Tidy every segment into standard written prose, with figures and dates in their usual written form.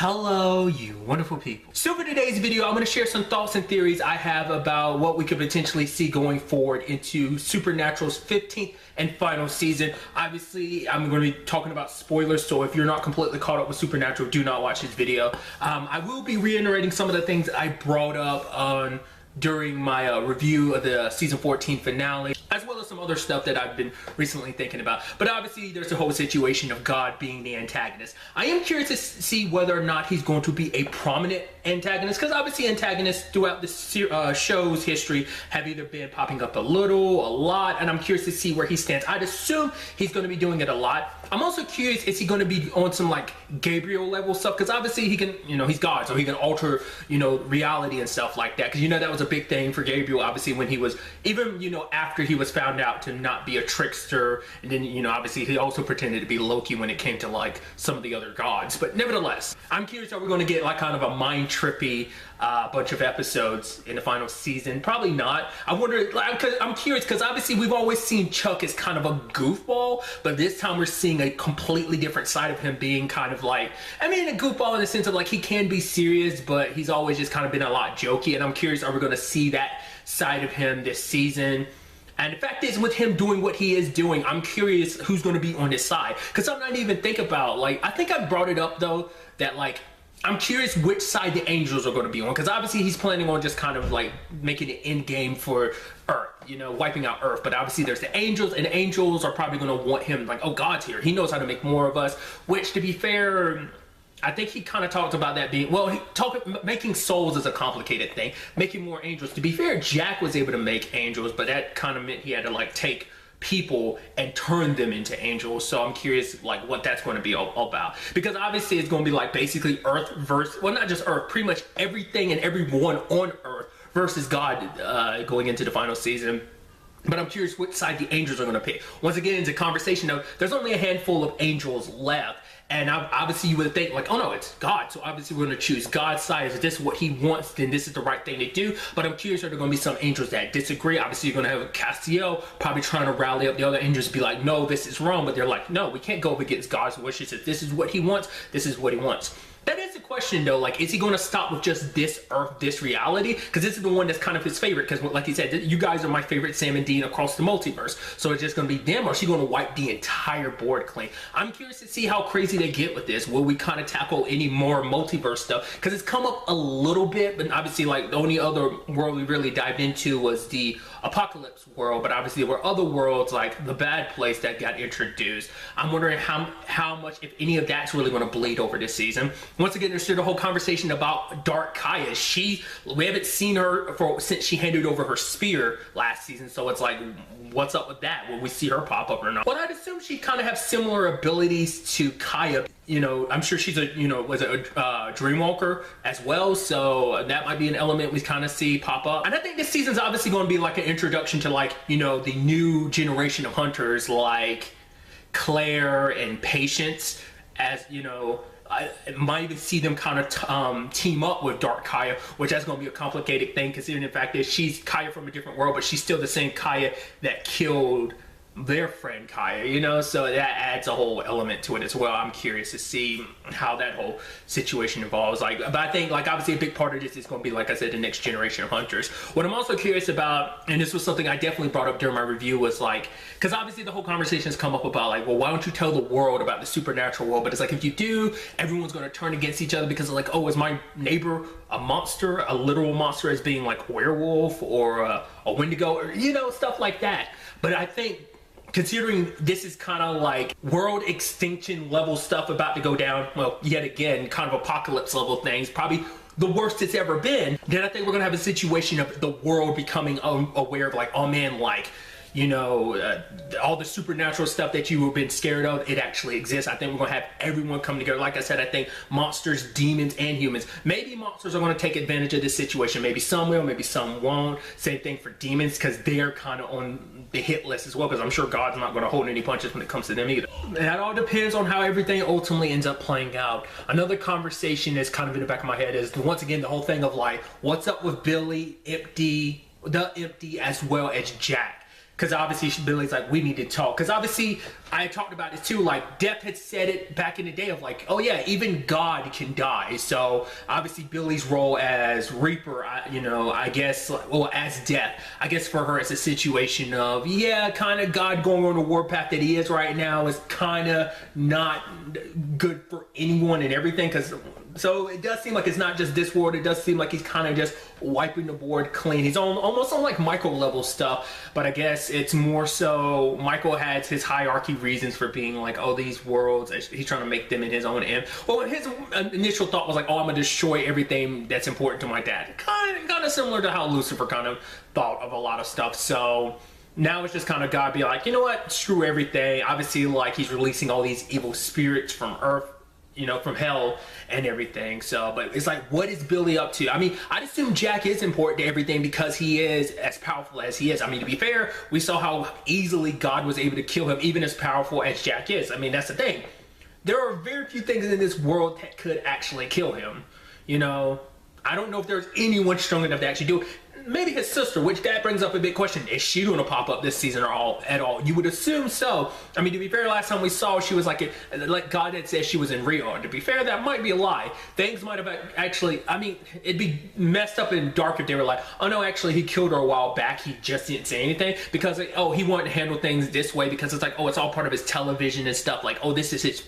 Hello, you wonderful people. So for today's video, I'm going to share some thoughts and theories I have about what we could potentially see going forward into Supernatural's 15th and final season. Obviously, I'm going to be talking about spoilers, so if you're not completely caught up with Supernatural, do not watch this video. I will be reiterating some of the things I brought up during my review of the season 14 finale, as well as some other stuff that I've been recently thinking about. But obviously there's the whole situation of God being the antagonist. I am curious to see whether or not he's going to be a prominent antagonist, because obviously antagonists throughout the show's history have either been popping up a little, a lot, and I'm curious to see where he stands. I'd assume he's going to be doing it a lot. I'm also curious, is he going to be on some like Gabriel level stuff? Because obviously he can, he's God, so he can alter, reality and stuff like that. Because that was a big thing for Gabriel, obviously, when he was, even, after he was found out to not be a trickster, and then, obviously he also pretended to be Loki when it came to like some of the other gods. But nevertheless, I'm curious, are we going to get like kind of a mind trippy bunch of episodes in the final season? Probably not. I wonder, I'm curious, because obviously we've always seen Chuck as kind of a goofball, but this time we're seeing a completely different side of him being kind of like, a goofball in the sense of like he can be serious, but he's always just kind of been a lot jokey. And I'm curious, are we going to see that side of him this season? And the fact is, with him doing what he is doing, I'm curious who's going to be on his side. Because something I didn't even think about, like, I think I brought it up though, that like, I'm curious which side the Angels are going to be on, because obviously he's planning on just kind of like making an end game for Earth, wiping out Earth. But obviously there's the Angels, and the Angels are probably going to want him like, oh, God's here. He knows how to make more of us, which, to be fair, I think he kind of talked about that being, well, making souls is a complicated thing. Making more angels. To be fair, Jack was able to make angels, but that kind of meant he had to like take people and turn them into angels. So I'm curious like what that's going to be all about, because obviously it's going to be like basically Earth versus, well, not just Earth, pretty much everything and everyone on Earth versus God going into the final season. But I'm curious which side the Angels are going to pick. Once again, it's a conversation of there's only a handful of angels left. And obviously you would think like, oh no, it's God. So obviously we're going to choose God's side. If this is what he wants, then this is the right thing to do. But I'm curious, are there going to be some angels that disagree? Obviously you're going to have Castiel probably trying to rally up the other angels to be like, no, this is wrong. But they're like, no, we can't go up against God's wishes. If this is what he wants, this is what he wants. That is the question though, like, is he going to stop with just this Earth, this reality? Because this is the one that's kind of his favorite, because like he said, you guys are my favorite Sam and Dean across the multiverse. So it's just going to be them, or is he going to wipe the entire board clean? I'm curious to see how crazy they get with this. Will we kind of tackle any more multiverse stuff? Because it's come up a little bit, but obviously like the only other world we really dived into was the Apocalypse world, but obviously there were other worlds like the Bad Place that got introduced. I'm wondering how much, if any of that's really going to bleed over this season. Once again, there's still the whole conversation about Dark Kaya. We haven't seen her since she handed over her spear last season, so it's like, what's up with that? Will we see her pop up or not? Well, I'd assume she kind of have similar abilities to Kaya. I'm sure she's a, was a dreamwalker as well, so that might be an element we kind of see pop up. And I think this season's obviously going to be like an introduction to like, the new generation of hunters like Claire and Patience, as, I might even see them kind of team up with Dark Kaya, which that's going to be a complicated thing, considering the fact that she's Kaya from a different world, but she's still the same Kaya that killed their friend Kaya, so that adds a whole element to it as well. I'm curious to see how that whole situation evolves. But I think like obviously a big part of this is going to be, like I said, the next generation of hunters. What I'm also curious about, and this was something I definitely brought up during my review, was like, because obviously the whole conversation has come up about like, well, why don't you tell the world about the supernatural world? But it's like, if you do, everyone's going to turn against each other because of like, oh, is my neighbor a monster, a literal monster, as being like a werewolf or a Wendigo, or stuff like that. But I think, considering this is kind of like world extinction level stuff about to go down, well, yet again, kind of apocalypse level things, probably the worst it's ever been, then I think we're gonna have a situation of the world becoming aware of like, oh man, like, all the supernatural stuff that you have been scared of, it actually exists. I think we're gonna have everyone come together. Like I said, I think monsters, demons, and humans. Maybe monsters are gonna take advantage of this situation. Maybe some will, maybe some won't. Same thing for demons, because they're kind of on the hit list as well, because I'm sure God's not gonna hold any punches when it comes to them either. That all depends on how everything ultimately ends up playing out. Another conversation that's kind of in the back of my head is, once again, the whole thing of like, what's up with Billy, Empty, as well as Jack? because obviously Billy's like, we need to talk. Because obviously I talked about it too, like Depp had said it back in the day of like, oh yeah, even God can die. So obviously Billy's role as Reaper, I guess, well, as Death, I guess for her it's a situation of, yeah, kind of God going on the warpath that he is right now is kind of not good for anyone and everything. Because so it does seem like it's not just this world. It does seem like he's kind of just wiping the board clean. He's almost on like micro level stuff, but I guess it's more so Michael has his hierarchy reasons for being like, oh, these worlds, he's trying to make them in his own end. Well, his initial thought was like, oh, I'm gonna destroy everything that's important to my dad. Kind of similar to how Lucifer kind of thought of a lot of stuff. So now it's just kind of God be like, you know what, screw everything. Obviously, like he's releasing all these evil spirits from Earth, from hell and everything. So, but it's like, what is Billy up to? I mean, I'd assume Jack is important to everything because he is as powerful as he is. I mean, to be fair, we saw how easily God was able to kill him, even as powerful as Jack is. I mean, that's the thing. There are very few things in this world that could actually kill him. I don't know if there's anyone strong enough to actually do it. Maybe his sister, which that brings up a big question. Is she going to pop up this season at all? You would assume so. I mean, to be fair, last time we saw she was like God had said she was in Rio. And to be fair, that might be a lie. Things might have actually, I mean, it'd be messed up and dark if they were like, oh no, actually he killed her a while back. He just didn't say anything because, like, oh, he wanted to handle things this way because it's like, oh, it's all part of his television and stuff. Like, oh, this is his,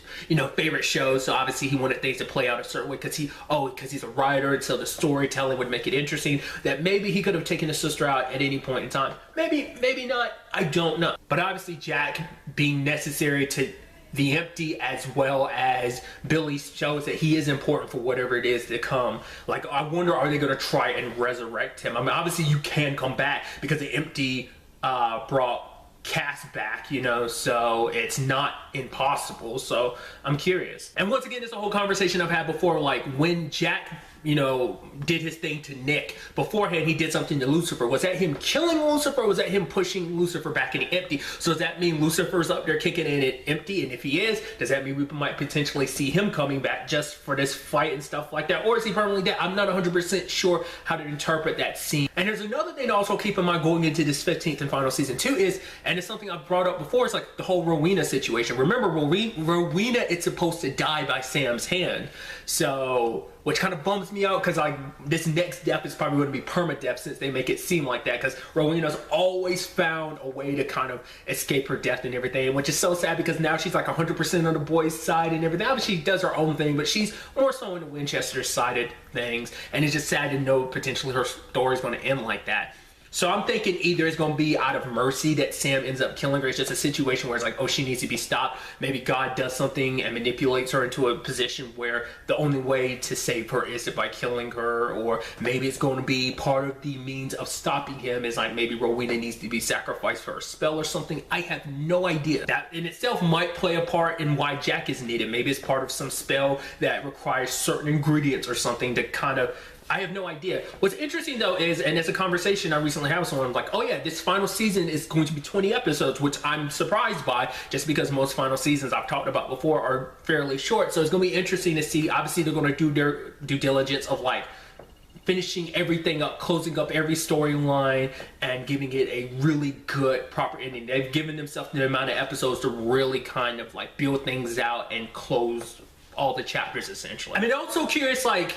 favorite show. So obviously he wanted things to play out a certain way because he's a writer. And so the storytelling would make it interesting that maybe he could have taken his sister out at any point in time. Maybe not. I don't know. But obviously Jack being necessary to the empty as well as Billy shows that he is important for whatever it is to come. Like, I wonder, are they going to try and resurrect him? I mean, obviously you can come back because the empty brought Cass back, so it's not impossible. So I'm curious. And once again, it's a whole conversation I've had before, like when Jack did his thing to Nick. Beforehand, he did something to Lucifer. Was that him killing Lucifer, or was that him pushing Lucifer back in the empty? So does that mean Lucifer's up there kicking in it empty? And if he is, does that mean we might potentially see him coming back just for this fight and stuff like that? Or is he permanently dead? I'm not 100% sure how to interpret that scene. And there's another thing to also keep in mind going into this 15th and final season too is, and it's something I've brought up before, it's like the whole Rowena situation. Remember, Rowena is supposed to die by Sam's hand. So, which kind of bums me out because like this next death is probably going to be permadeath since they make it seem like that, because Rowena's always found a way to kind of escape her death and everything, which is so sad because now she's like 100% on the boys' side and everything. Obviously she does her own thing, but she's more so on the Winchester side of things, and it's just sad to know potentially her story is going to end like that. So I'm thinking either it's going to be out of mercy that Sam ends up killing her. It's just a situation where it's like, oh, she needs to be stopped. Maybe God does something and manipulates her into a position where the only way to save her is by killing her. Or maybe it's going to be part of the means of stopping him is like maybe Rowena needs to be sacrificed for a spell or something. I have no idea. That in itself might play a part in why Jack is needed. Maybe it's part of some spell that requires certain ingredients or something to kind of, I have no idea. What's interesting though is, and it's a conversation I recently had with someone, I'm like, oh yeah, this final season is going to be 20 episodes, which I'm surprised by, just because most final seasons I've talked about before are fairly short. So it's going to be interesting to see. Obviously they're going to do their due diligence of like finishing everything up, closing up every storyline, and giving it a really good, proper ending. They've given themselves the amount of episodes to really kind of like build things out and close all the chapters essentially. I mean, I'm also curious, like,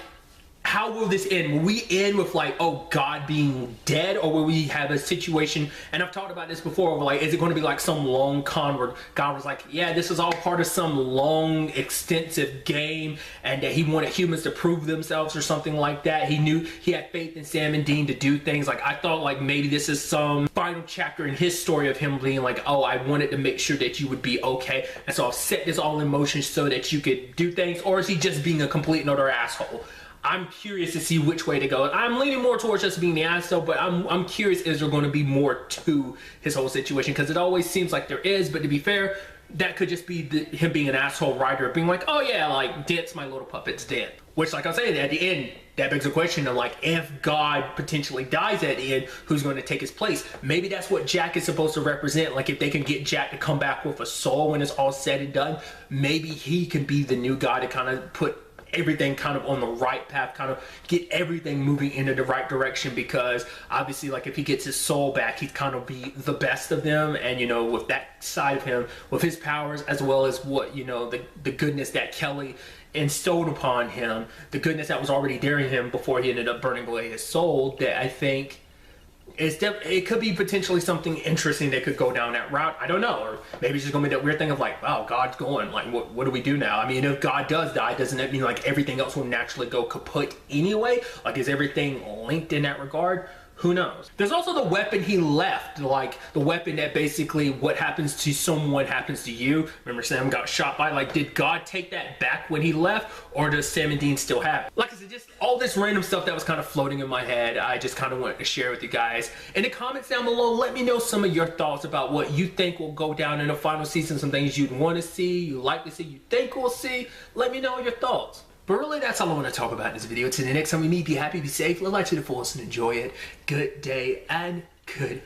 how will this end? Will we end with like, oh, God being dead? Or will we have a situation, and I've talked about this before, where like, is it going to be like some long con where God was like, yeah, this is all part of some long, extensive game, and that he wanted humans to prove themselves or something like that. He knew he had faith in Sam and Dean to do things. Like, I thought like maybe this is some final chapter in his story of him being like, oh, I wanted to make sure that you would be okay, and so I've set this all in motion so that you could do things. Or is he just being a complete and utter asshole? I'm curious to see which way to go. I'm leaning more towards just being the asshole, but I'm curious, is there going to be more to his whole situation? Because it always seems like there is, but to be fair, that could just be him being an asshole writer, being like, oh yeah, like, Dent's my little puppet's dead. Which, like I said, at the end, that begs the question of like, if God potentially dies at the end, who's going to take his place? Maybe that's what Jack is supposed to represent. Like, if they can get Jack to come back with a soul when it's all said and done, maybe he can be the new guy to kind of put everything kind of on the right path, kind of get everything moving into the right direction, because obviously, like, if he gets his soul back, he'd kind of be the best of them. And, you know, with that side of him, with his powers, as well as what, you know, the goodness that Kelly instilled upon him, the goodness that was already there in him before he ended up burning away his soul, that I think it could be potentially something interesting that could go down that route. I don't know. Or maybe it's just gonna be that weird thing of like, wow, God's going, like, what do we do now? I mean, if God does die, doesn't that mean like everything else will naturally go kaput anyway? Like, is everything linked in that regard? Who knows? There's also the weapon he left, like the weapon that basically what happens to someone happens to you. Remember Sam got shot by, like, did God take that back when he left, or does Sam and Dean still have it? Like I said, just all this random stuff that was kind of floating in my head, I just kind of wanted to share with you guys. In the comments down below, let me know some of your thoughts about what you think will go down in the final season, some things you'd want to see, you like to see, you think we'll see. Let me know your thoughts. But really, that's all I want to talk about in this video. Till the next time we meet, be happy, be safe, live life to the fullest, and enjoy it. Good day and good